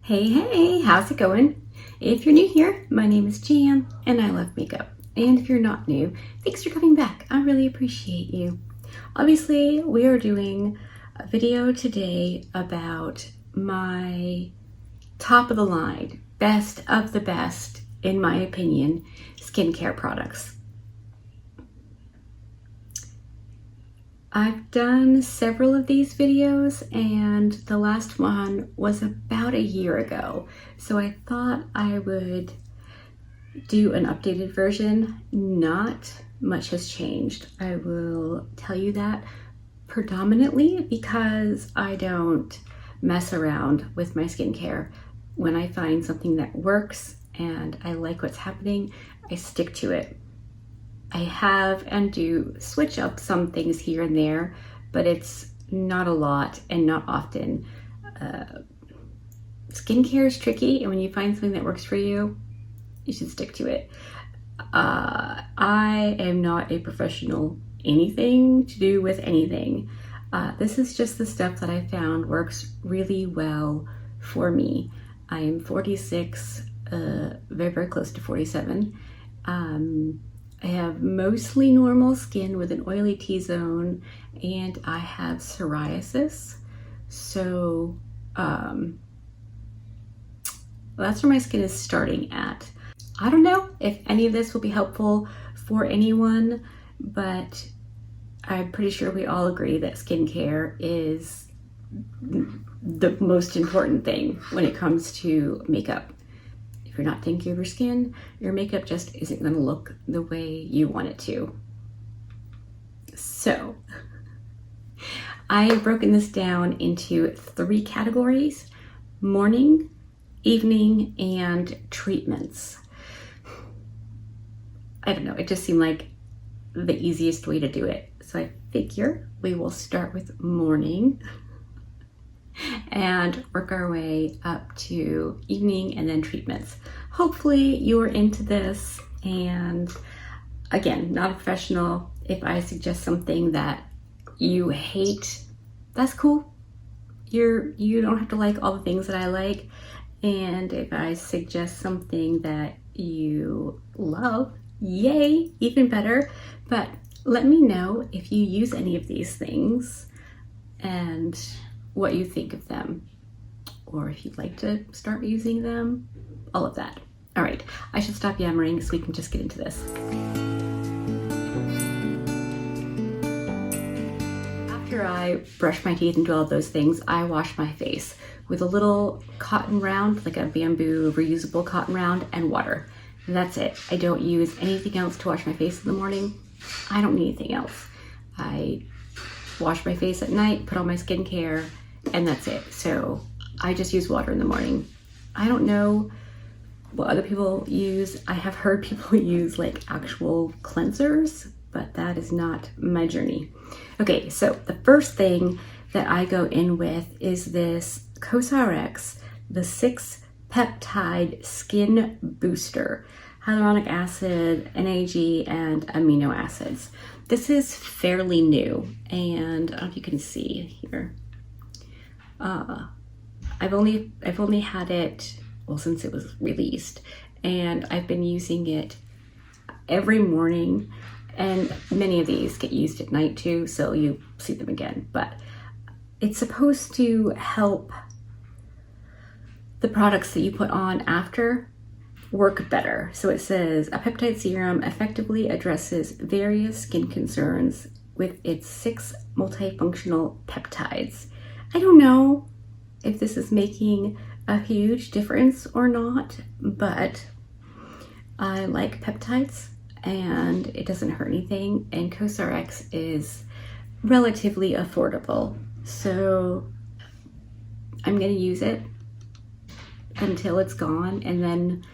Hey, how's it going? If you're new here, my name is Jan and I love makeup. And if you're not new, thanks for coming back. I really appreciate you. Obviously, we are doing a video today about my top of the line, best of the best, in my opinion, skincare products. I've done several of these videos and the last one was about a year ago. So I thought I would do an updated version. Not much has changed. I will tell you that predominantly because I don't mess around with my skincare. When I find something that works and I like what's happening, I stick to it. I have and do switch up some things here and there, but it's not a lot and not often. Skincare is tricky, and when you find something that works for you, you should stick to it. I am not a professional anything to do with anything. This is just the stuff that I found works really well for me. I am 46, very close to 47. I have mostly normal skin with an oily T-zone, and I have psoriasis. So that's where my skin is starting at. I don't know if any of this will be helpful for anyone, but I'm pretty sure we all agree that skincare is the most important thing when it comes to makeup. If you're not thinking of your skin, your makeup just isn't going to look the way you want it to. So, I have broken this down into 3 categories: morning, evening, and treatments. I don't know, it just seemed like the easiest way to do it. So I figure we will start with morning and work our way up to evening and then treatments. Hopefully you're into this, and again, not a professional. If I suggest something that you hate, that's cool. You don't have to like all the things that I like. And if I suggest something that you love, yay, even better. But let me know if you use any of these things and what you think of them, or if you'd like to start using them, all of that. All right, I should stop yammering so we can just get into this. After I brush my teeth and do all of those things, I wash my face with a little cotton round, like a bamboo reusable cotton round, and water. And that's it. I don't use anything else to wash my face in the morning. I don't need anything else. I wash my face at night, put on my skincare, and that's it. So I just use water in the morning. I don't know what other people use. I have heard people use like actual cleansers, but that is not my journey. Okay, so the first thing that I go in with is this CosRx, the 6 peptide skin booster, hyaluronic acid, NAG, and amino acids. This is fairly new, and I don't know if you can see here. I've only had it, well, since it was released, and I've been using it every morning, and many of these get used at night too, so you see them again. But it's supposed to help the products that you put on after work better. So it says a peptide serum effectively addresses various skin concerns with its 6 multifunctional peptides. I don't know if this is making a huge difference or not, but I like peptides and it doesn't hurt anything, and CosRx is relatively affordable. So I'm gonna use it until it's gone, and then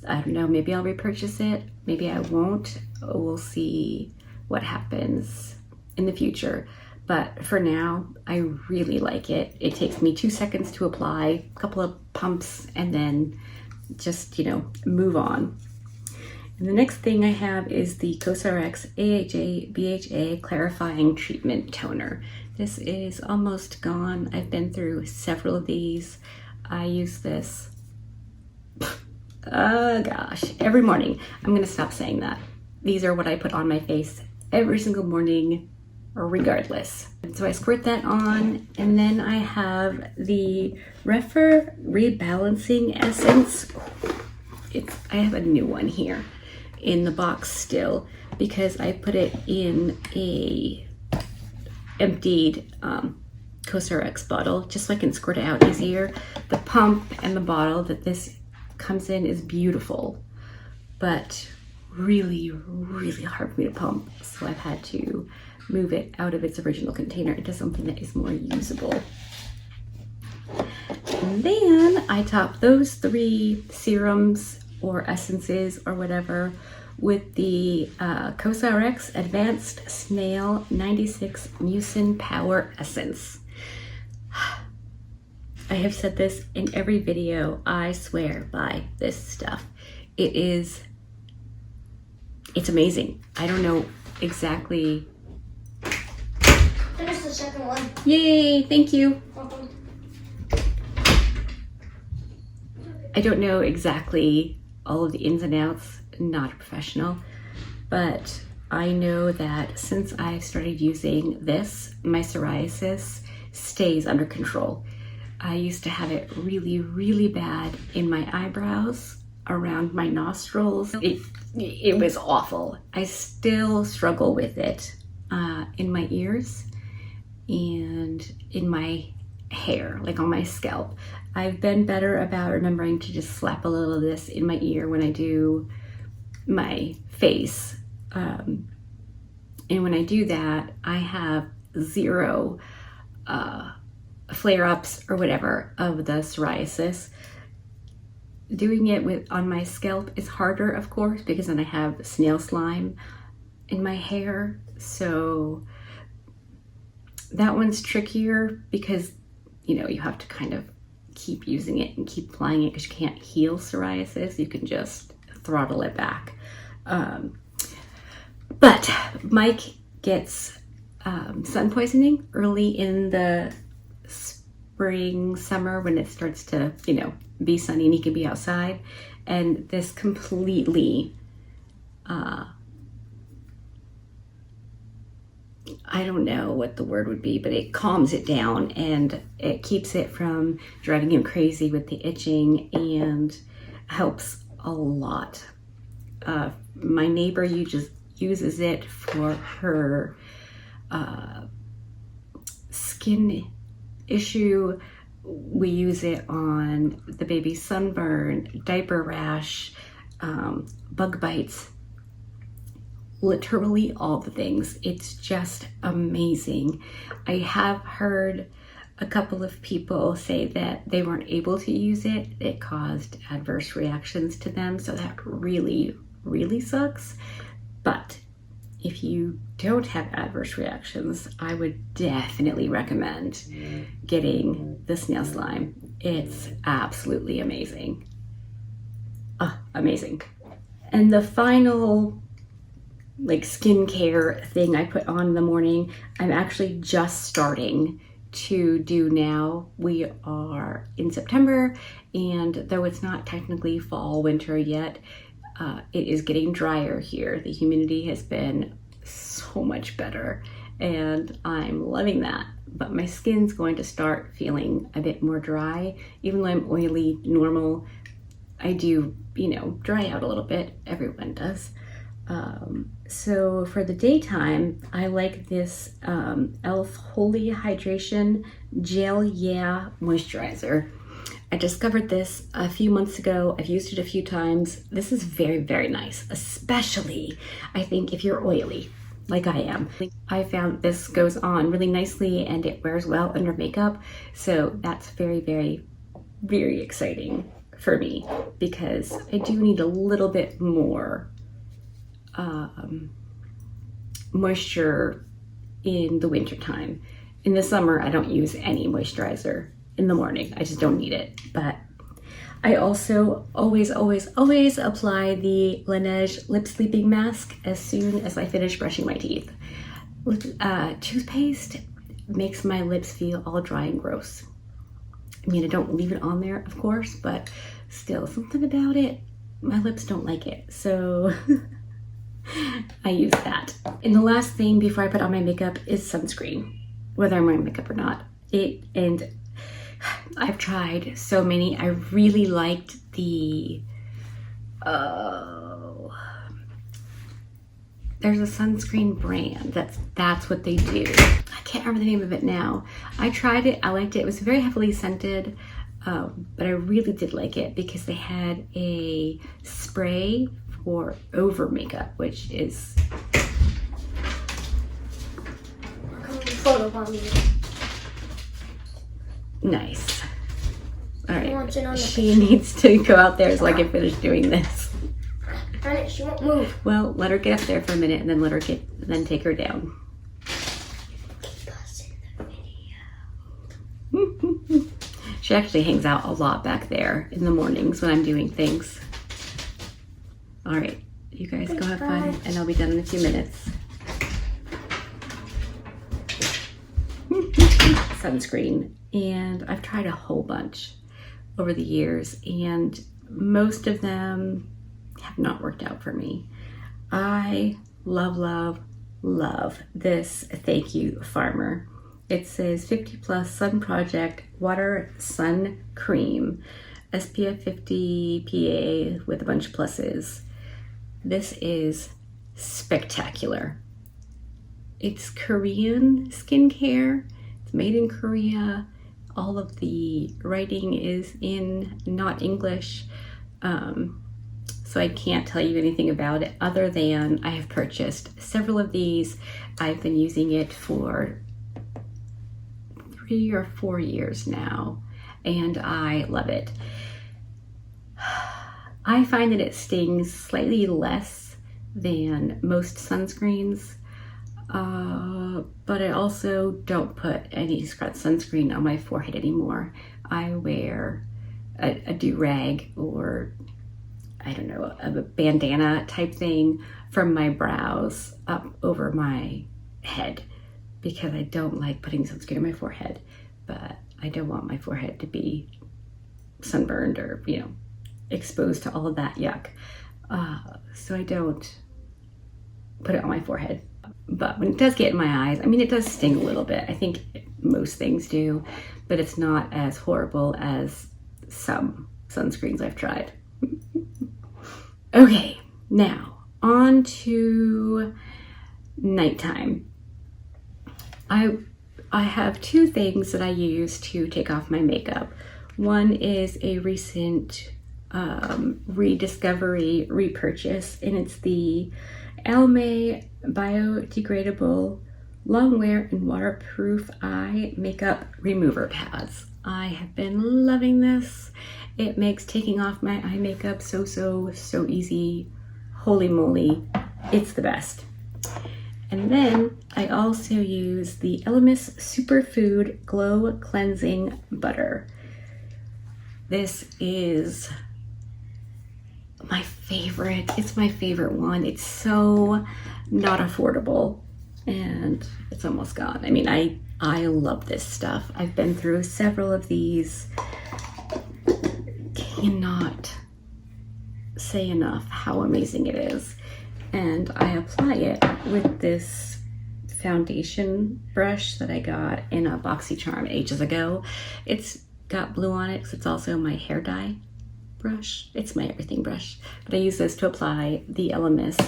I don't know, maybe I'll repurchase it, maybe I won't. We'll see what happens in the future. But for now, I really like it. It takes me 2 seconds to apply, a couple of pumps, and then just, move on. And the next thing I have is the CosRx AHA BHA Clarifying Treatment Toner. This is almost gone. I've been through several of these. I use this, oh gosh, every morning. I'm gonna stop saying that. These are what I put on my face every single morning, regardless. So I squirt that on, and then I have the Rebalancing Essence. I have a new one here in the box still because I put it in a emptied CosRX bottle just so I can squirt it out easier. The pump and the bottle that this comes in is beautiful, but really, really hard for me to pump. So I've had to move it out of its original container into something that is more usable. And then I top those 3 serums or essences or whatever with the CosRX Advanced Snail 96 Mucin Power Essence. I have said this in every video. I swear by this stuff. It's amazing. I don't know exactly. There's the second one. Yay, thank you. Welcome. I don't know exactly all of the ins and outs, not a professional, but I know that since I started using this, my psoriasis stays under control. I used to have it really, really bad in my eyebrows, around my nostrils. It was awful. I still struggle with it in my ears and in my hair, like on my scalp. I've been better about remembering to just slap a little of this in my ear when I do my face. And when I do that, I have 0 flare-ups or whatever of the psoriasis. Doing it on my scalp is harder, of course, because then I have snail slime in my hair. So that one's trickier because, you know, you have to kind of keep using it and keep applying it because you can't heal psoriasis. You can just throttle it back. But Mike gets sun poisoning early in the spring, summer, when it starts to, you know, be sunny and he can be outside. And this completely, I don't know what the word would be, but it calms it down and it keeps it from driving him crazy with the itching and helps a lot. My neighbor uses it for her skin issue. We use it on the baby's sunburn, diaper rash, bug bites, literally all the things. It's just amazing. I have heard a couple of people say that they weren't able to use it. It caused adverse reactions to them, so that really, really sucks. But if you don't have adverse reactions, I would definitely recommend getting the snail slime. It's absolutely amazing. Amazing. And the final like skincare thing I put on in the morning, I'm actually just starting to do now. We are in September, and though it's not technically fall, winter yet, it is getting drier here. The humidity has been so much better, and I'm loving that. But my skin's going to start feeling a bit more dry. Even though I'm oily, normal, I do, you know, dry out a little bit. Everyone does. So for the daytime, I like this e.l.f. Holy Hydration Gel Yeah Moisturizer. I discovered this a few months ago. I've used it a few times. This is very, very nice, especially I think if you're oily, like I am. I found this goes on really nicely and it wears well under makeup. So that's very, very, very exciting for me because I do need a little bit more moisture in the winter time. In the summer, I don't use any moisturizer in the morning. I just don't need it. But I also always apply the Laneige Lip Sleeping Mask as soon as I finish brushing my teeth. Toothpaste makes my lips feel all dry and gross. I mean, I don't leave it on there, of course, but still, something about it, my lips don't like it. So I use that. And the last thing before I put on my makeup is sunscreen, whether I'm wearing makeup or not. And I've tried so many. I really liked the, there's a sunscreen brand that's what they do. I can't remember the name of it now. I tried it, I liked it. It was very heavily scented, but I really did like it because they had a spray for over makeup, which is nice. All right, she needs to go out there so I can finish doing this. She won't move. Well, let her get up there for a minute and then then take her down. Keep us in the video. She actually hangs out a lot back there in the mornings when I'm doing things. All right, you guys go have fun, and I'll be done in a few minutes. Sunscreen, and I've tried a whole bunch over the years, and most of them have not worked out for me. I love this Thank You Farmer. It says 50 plus Sun Project Water Sun Cream, SPF 50 PA with a bunch of pluses. This is spectacular. It's Korean skincare. It's made in Korea. All of the writing is in not English. So I can't tell you anything about it other than I have purchased several of these. I've been using it for 3 or 4 years now, and I love it. I find that it stings slightly less than most sunscreens, but I also don't put any sunscreen on my forehead anymore. I wear a do-rag or I don't know, a bandana type thing from my brows up over my head because I don't like putting sunscreen on my forehead, but I don't want my forehead to be sunburned or, you know, exposed to all of that yuck. So I don't put it on my forehead. But when it does get in my eyes, I mean, it does sting a little bit. I think most things do, but it's not as horrible as some sunscreens I've tried. Okay, now on to nighttime. I have two things that I use to take off my makeup. One is a recent rediscovery repurchase, and it's the Almay biodegradable long wear and waterproof eye makeup remover pads. I have been loving this. It makes taking off my eye makeup so easy. Holy moly, it's the best. And then I also use the Elemis Superfood Glow Cleansing Butter. This is my favorite. It's my favorite one. It's so not affordable and it's almost gone. I mean, I love this stuff. I've been through several of these. Cannot say enough how amazing it is. And I apply it with this foundation brush that I got in a BoxyCharm ages ago. It's got blue on it because it's also my hair dye brush. It's my everything brush. But I use this to apply the Elemis,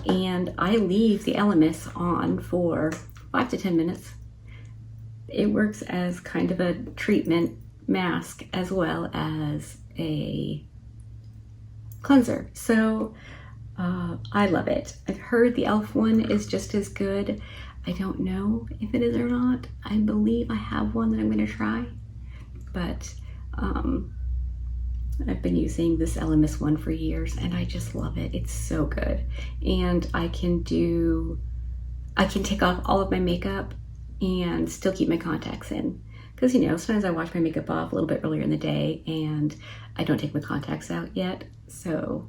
and I leave the Elemis on for 5 to 10 minutes. It works as kind of a treatment mask as well as a cleanser. So I love it. I've heard the e.l.f. one is just as good. I don't know if it is or not. I believe I have one that I'm going to try, but I've been using this Elemis one for years and I just love it. It's so good. And I can take off all of my makeup and still keep my contacts in. Because, you know, sometimes I wash my makeup off a little bit earlier in the day and I don't take my contacts out yet. So,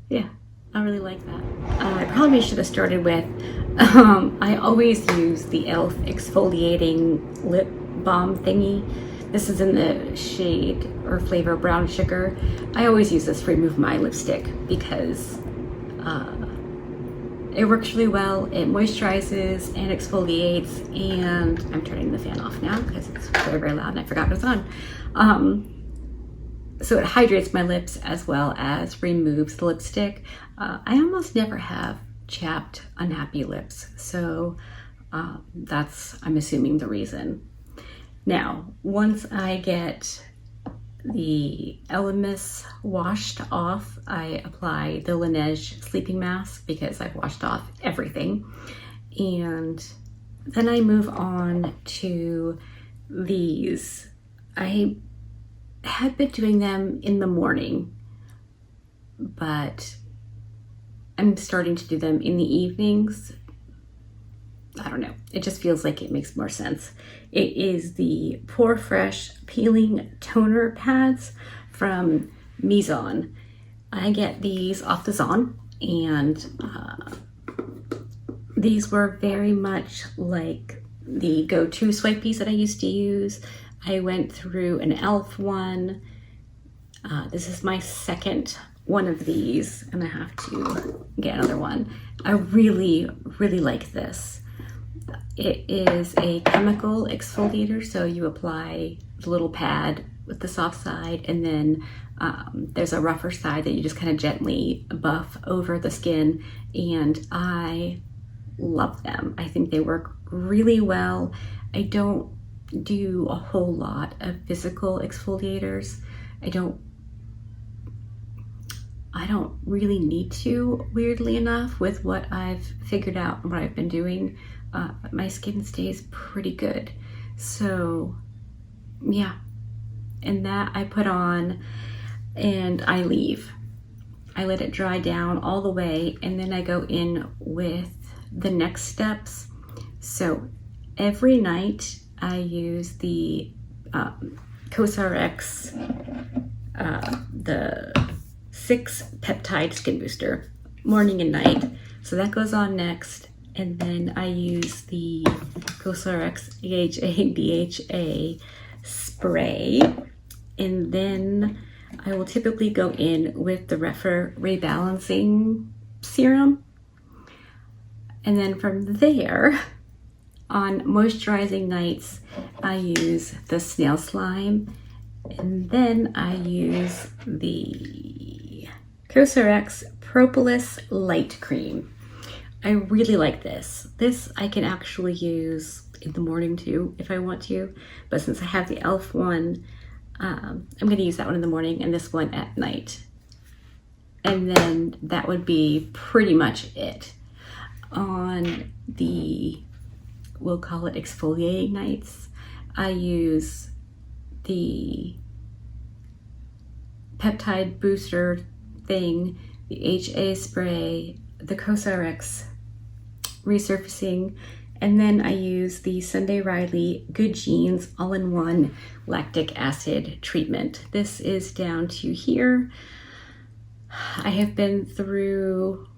yeah, I really like that. I probably should have started with, I always use the e.l.f. exfoliating lip balm thingy. This is in the shade or flavor Brown Sugar. I always use this to remove my lipstick because it works really well. It moisturizes and exfoliates, and I'm turning the fan off now because it's very, very loud and I forgot it was on. So it hydrates my lips as well as removes the lipstick. I almost never have chapped, unhappy lips, so that's, I'm assuming, the reason. Now, once I get the Elemis washed off, I apply the Laneige sleeping mask because I've washed off everything. And then I move on to these. I had been doing them in the morning, but I'm starting to do them in the evenings. I don't know, it just feels like it makes more sense. It is the Pore Fresh Peeling Toner Pads from Mizon. I get these off the Zon, and these were very much like the go-to swipies that I used to use. I went through an e.l.f. one. This is my second one of these, and I have to get another one. I really, really like this. It is a chemical exfoliator, so you apply the little pad with the soft side, and then there's a rougher side that you just kind of gently buff over the skin, and I love them. I think they work really well. I don't do a whole lot of physical exfoliators. I don't really need to, weirdly enough, with what I've figured out and what I've been doing. My skin stays pretty good. So yeah, and that I put on and I leave. I let it dry down all the way, and then I go in with the next steps. So every night I use the CosRX, the 6 peptide skin booster, morning and night. So that goes on next. And then I use the CosRX AHA BHA spray. And then I will typically go in with the rebalancing serum. And then from there, on moisturizing nights, I use the snail slime. And then I use the CosRX Propolis Light Cream. I really like this. This I can actually use in the morning too if I want to, but since I have the e.l.f. one, I'm going to use that one in the morning and this one at night. And then that would be pretty much it. On the, we'll call it exfoliating nights, I use the peptide booster thing, the HA spray, the CosRX resurfacing, and then I use the Sunday Riley Good Genes all-in-one lactic acid treatment. This is down to here. I have been through,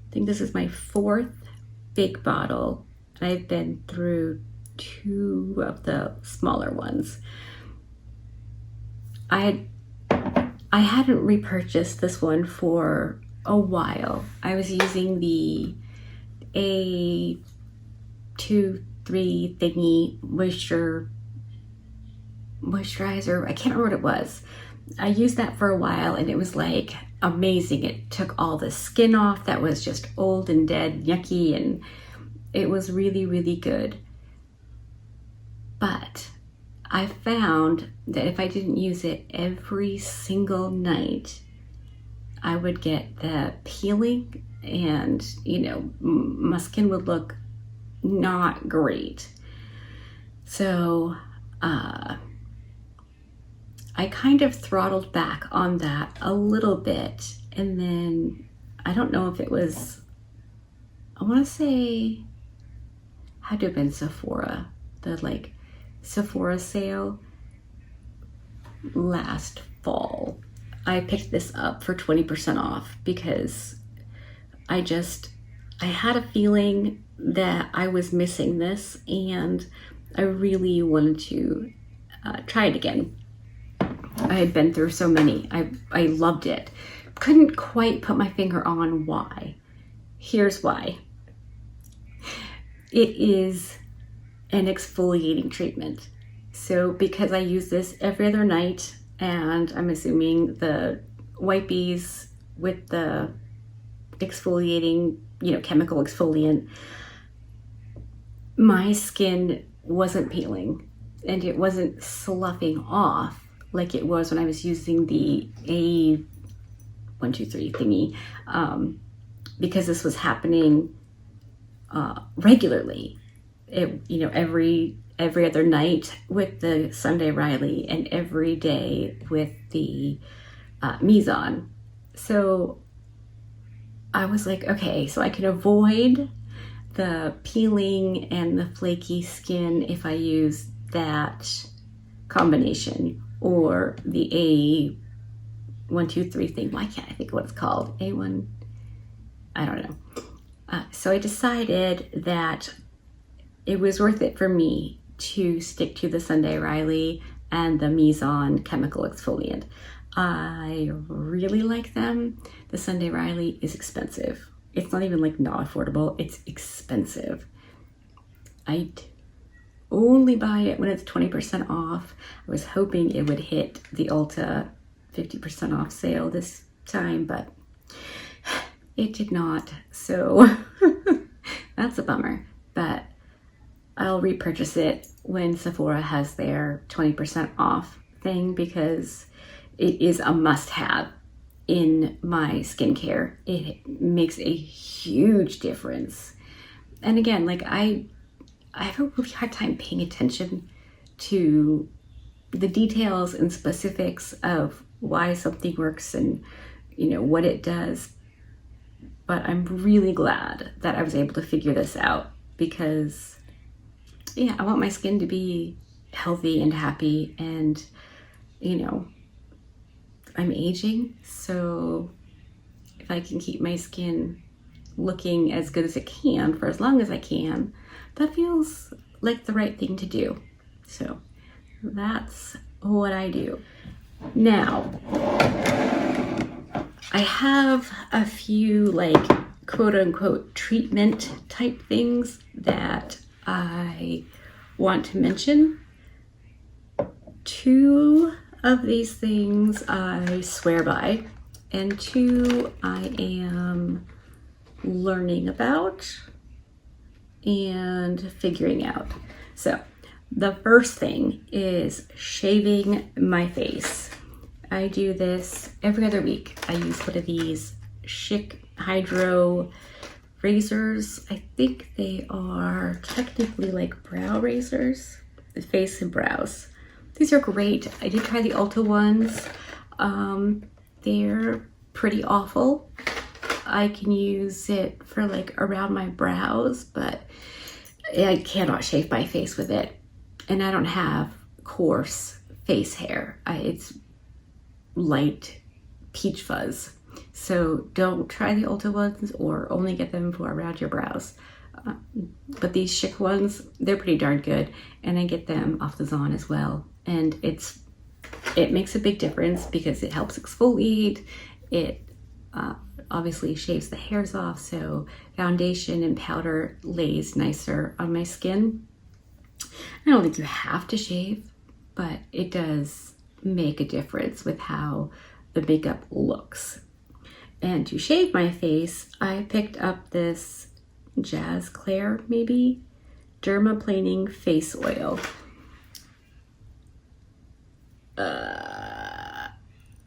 I think this is my 4th big bottle. I've been through 2 of the smaller ones. I hadn't repurchased this one for a while. I was using the A23 thingy moisturizer. I can't remember what it was. I used that for a while and it was like amazing. It took all the skin off that was just old and dead, yucky, and it was really, really good. But I found that if I didn't use it every single night, I would get the peeling and, you know, my skin would look not great. So I kind of throttled back on that a little bit. And then I don't know if it was, I want to say, had to have been Sephora, the like Sephora sale last fall. I picked this up for 20% off because I had a feeling that I was missing this and I really wanted to try it again. I had been through so many. I loved it. Couldn't quite put my finger on why. Here's why. It is an exfoliating treatment. So because I use this every other night, and I'm assuming the wipies with the exfoliating, chemical exfoliant, my skin wasn't peeling and it wasn't sloughing off like it was when I was using the A123 thingy, because this was happening regularly. Every other night with the Sunday Riley and every day with the Mizon. So I was like, okay, so I can avoid the peeling and the flaky skin if I use that combination, or the A123 thing. Why can't I think of what it's called? A1, I don't know. So I decided that it was worth it for me to stick to the Sunday Riley and the Mizon chemical exfoliant. I really like them. The Sunday Riley is expensive. It's not even like not affordable, it's expensive. I only buy it when it's 20% off. I was hoping it would hit the Ulta 50% off sale this time, but it did not. So that's a bummer, but I'll repurchase it when Sephora has their 20% off thing, because it is a must-have in my skincare. It makes a huge difference. And again, like I have a really hard time paying attention to the details and specifics of why something works and what it does. But I'm really glad that I was able to figure this out, because I want my skin to be healthy and happy, and I'm aging, so if I can keep my skin looking as good as it can for as long as I can, that feels like the right thing to do. So that's what I do. Now, I have a few like quote unquote treatment type things that I want to mention. 2 of these things I swear by, and 2 I am learning about and figuring out. So the first thing is shaving my face. I do this every other week. I use one of these Chic Hydro razors. I think they are technically like brow razors, face and brows. These are great. I did try the Ulta ones. They're pretty awful. I can use it for like around my brows, but I cannot shave my face with it. And I don't have coarse face hair. It's light peach fuzz. So don't try the Ulta ones, or only get them for around your brows. But these Chic ones, they're pretty darn good. And I get them off the Zon as well. And it makes a big difference because it helps exfoliate. It obviously shaves the hairs off, so foundation and powder lays nicer on my skin. I don't think you have to shave, but it does make a difference with how the makeup looks. And to shave my face, I picked up this Jazz Claire, maybe, dermaplaning face oil.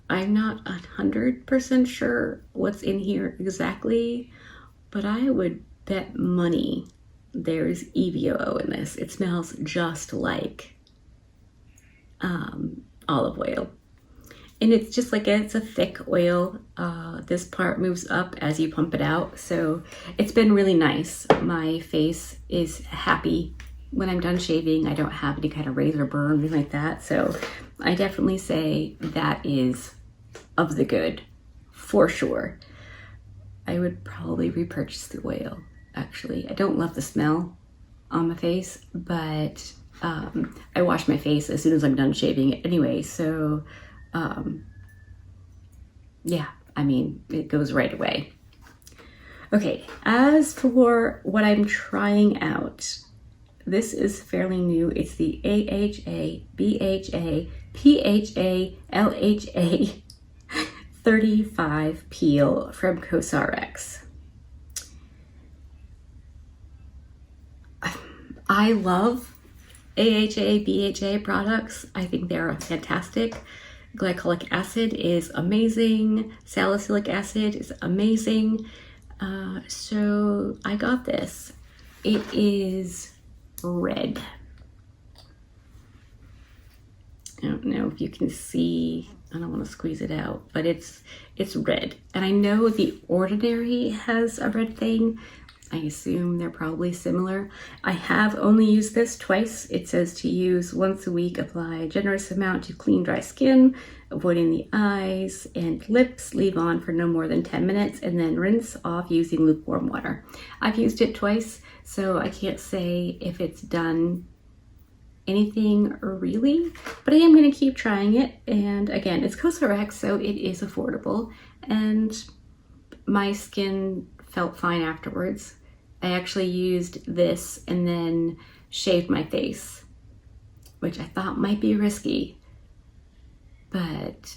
I'm not 100% sure what's in here exactly, but I would bet money there's EVOO in this. It smells just like olive oil. And it's just like, it's a thick oil. This part moves up as you pump it out. So it's been really nice. My face is happy when I'm done shaving. I don't have any kind of razor burn or anything like that. So I definitely say that is of the good, for sure. I would probably repurchase the oil, actually. I don't love the smell on my face, but I wash my face as soon as I'm done shaving it anyway. So yeah, I mean, it goes right away. Okay, as for what I'm trying out, this is fairly new. It's the AHA, BHA, PHA, LHA 35 peel from CosRX. I love AHA, BHA products. I think they're fantastic. Glycolic acid is amazing. Salicylic acid is amazing. So I got this. It is red. I don't know if you can see, I don't want to squeeze it out, but it's red. And I know The Ordinary has a red thing. I assume they're probably similar. I have only used this twice. It says to use once a week, apply a generous amount to clean, dry skin, avoiding the eyes and lips, leave on for no more than 10 minutes, and then rinse off using lukewarm water. I've used it twice, so I can't say if it's done anything really, but I am going to keep trying it. And again, it's CosRX, so it is affordable, and my skin felt fine afterwards. I actually used this and then shaved my face, which I thought might be risky, but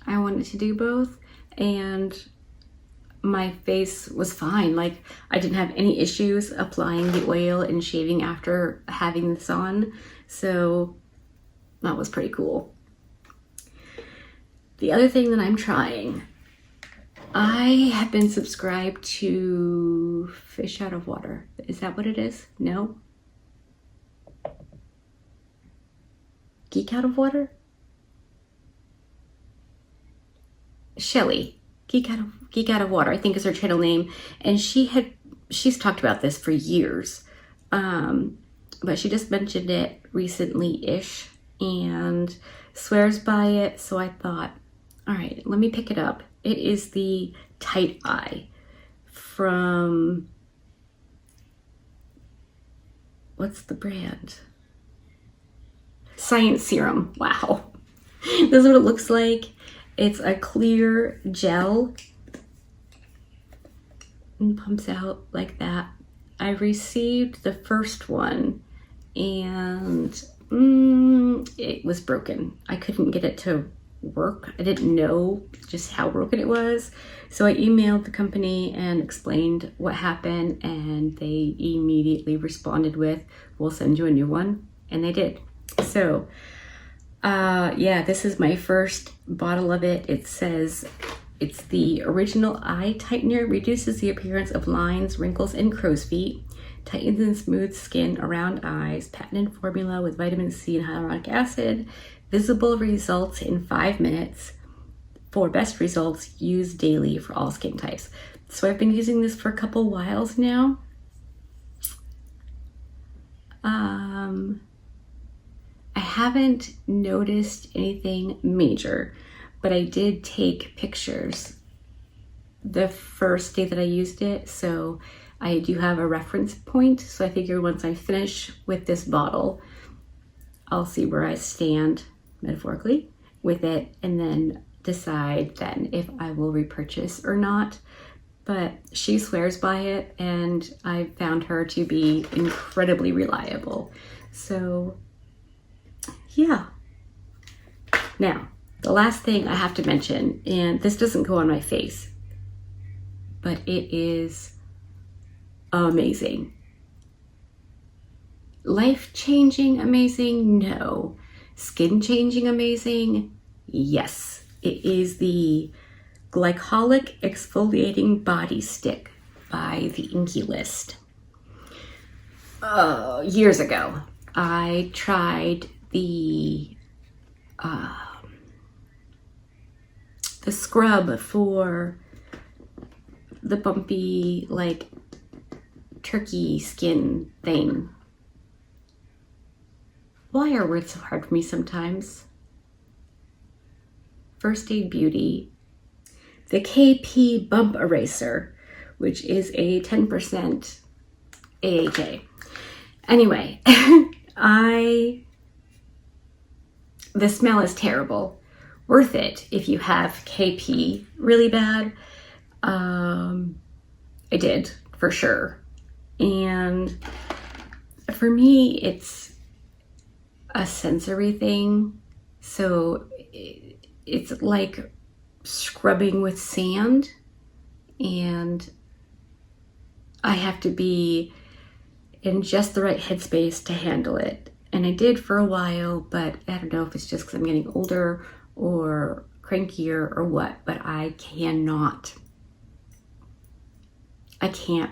I wanted to do both, and my face was fine. Like, I didn't have any issues applying the oil and shaving after having this on, so that was pretty cool. The other thing that I'm trying, I have been subscribed to Fish Out of Water. Is that what it is? No? Geek Out of Water? Shelly. Geek Out of Water, I think is her channel name. And she's talked about this for years. But she just mentioned it recently-ish and swears by it. So I thought, all right, let me pick it up. It is the Tight Eye from, what's the brand? Science Serum. Wow. This is what it looks like. It's a clear gel and pumps out like that. I received the first one and it was broken. I couldn't get it to work. I didn't know just how broken it was. So I emailed the company and explained what happened, and they immediately responded with, we'll send you a new one. And they did. So yeah, this is my first bottle of it. It says it's the original eye tightener, reduces the appearance of lines, wrinkles, and crow's feet, tightens and smooths skin around eyes, patented formula with vitamin C and hyaluronic acid, visible results in 5 minutes. For best results, use daily for all skin types. So I've been using this for a couple whiles now. I haven't noticed anything major, but I did take pictures the first day that I used it, so I do have a reference point. So I figure once I finish with this bottle, I'll see where I stand, metaphorically, with it, and then decide then if I will repurchase or not. But she swears by it, and I found her to be incredibly reliable. So yeah. Now, the last thing I have to mention, and this doesn't go on my face, but it is amazing. Life-changing amazing? No. Skin-changing amazing? Yes. It is the Glycolic Exfoliating Body Stick by the Inky List. Years ago, I tried the scrub for the bumpy, like, turkey skin thing. Why are words so hard for me sometimes? First Aid Beauty. The KP Bump Eraser, which is a 10% AHA. Anyway, The smell is terrible. Worth it if you have KP really bad. I did, for sure. And for me, it's a sensory thing. So it's like scrubbing with sand, and I have to be in just the right headspace to handle it. And I did for a while, but I don't know if it's just because I'm getting older or crankier or what, but I can't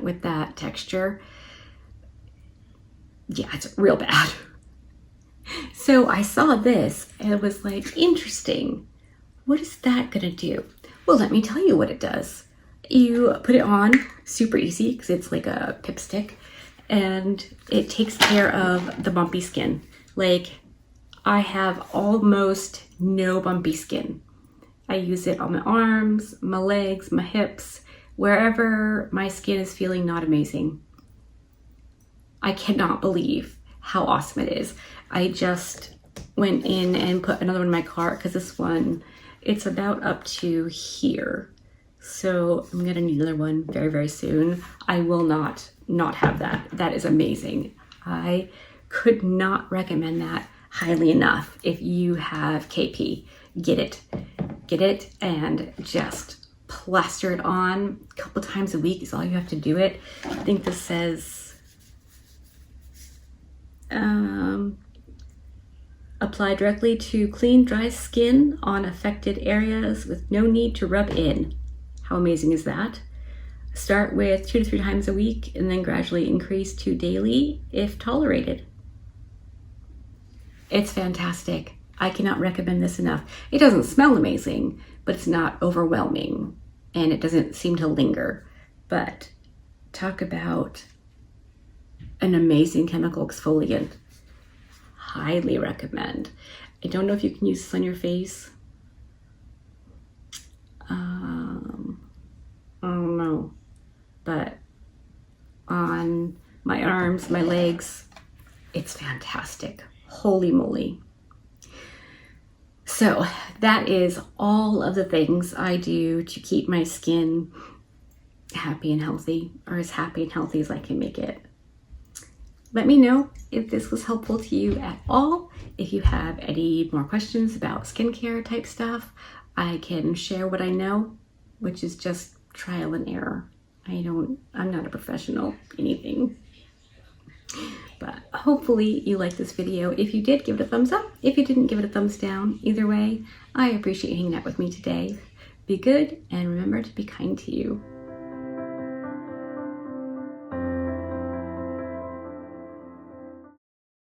with that texture. Yeah, it's real bad. So I saw this and it was like, interesting. What is that gonna do? Well, let me tell you what it does. You put it on, super easy because it's like a pipstick, and it takes care of the bumpy skin. Like, I have almost no bumpy skin. I use it on my arms, my legs, my hips, wherever my skin is feeling not amazing. I cannot believe how awesome it is. I just went in and put another one in my cart because this one, it's about up to here. So I'm gonna need another one very, very soon. I will not have that. That is amazing. I could not recommend that highly enough. If you have KP, get it and just plaster it on a couple times a week is all you have to do it. I think this says apply directly to clean, dry skin on affected areas with no need to rub in. How amazing is that? Start with 2 to 3 times a week and then gradually increase to daily if tolerated. It's fantastic. I cannot recommend this enough. It doesn't smell amazing, but it's not overwhelming and it doesn't seem to linger. But talk about an amazing chemical exfoliant. Highly recommend. I don't know if you can use this on your face. I don't know, but on my arms, my legs, it's fantastic. Holy moly. So that is all of the things I do to keep my skin happy and healthy, or as happy and healthy as I can make it. Let me know if this was helpful to you at all. If you have any more questions about skincare type stuff, I can share what I know, which is just trial and error. I'm not a professional anything. But hopefully you liked this video. If you did, give it a thumbs up. If you didn't, give it a thumbs down. Either way, I appreciate you hanging out with me today. Be good and remember to be kind to you.